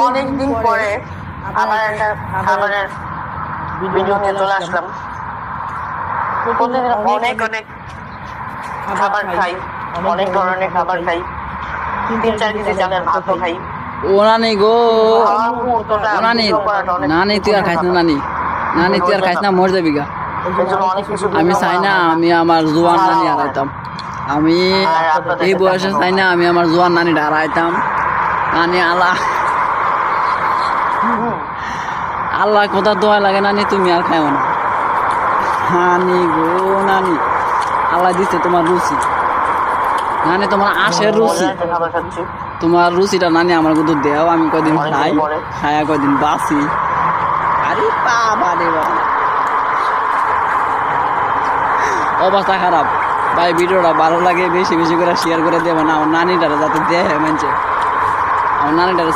অনেকদিন পরে আবার একটা খাবারের ভিডিও নিয়ে চলে আসলাম। প্রতিদিন অনেক অনেক খাবার খাই, অনেক ধরনের খাবার খাই, 3-4 কেজি চালের ভাতও খাই। ও নানি গো, খাওয়ার মুহূর্তটা ও নানি, ভিডিও করাটা অনেক নানি তুই আর খাইস না, নানি নানি তুই আর খাইস না, মর যাবি গা। এজন্য অনেক কিছু আমি চাই না আমি আমার জোয়ান নানি হারাইতাম। আমি এই বয়সে চাই না আমি আমার জোয়ান নানিটা হারাইতাম। নানি আল্লাহ আল্লাহ কথা দোয়া লাগে নানি, তুমি আর খাইও না। নানি গো নানি, আল্লাহ দিচ্ছে তোমার রুচি নানি, তোমার আশের রুচি, খাবার খাচ্ছি। তোমার রুচিটা নানি আমার কিন্তু দেও, আমি কদিন অনেকদিন খাই, পরে। খায়া কদিন বাঁচি। আরে বাবা রে বাবা, অবস্থা খারাপ ভাই। ভিডিওটা ভালো লাগে বেশি বেশি করে শেয়ার করে দেবেন আমার নানিটারে, যাতে দেখে মানছে আমার নানিটারে।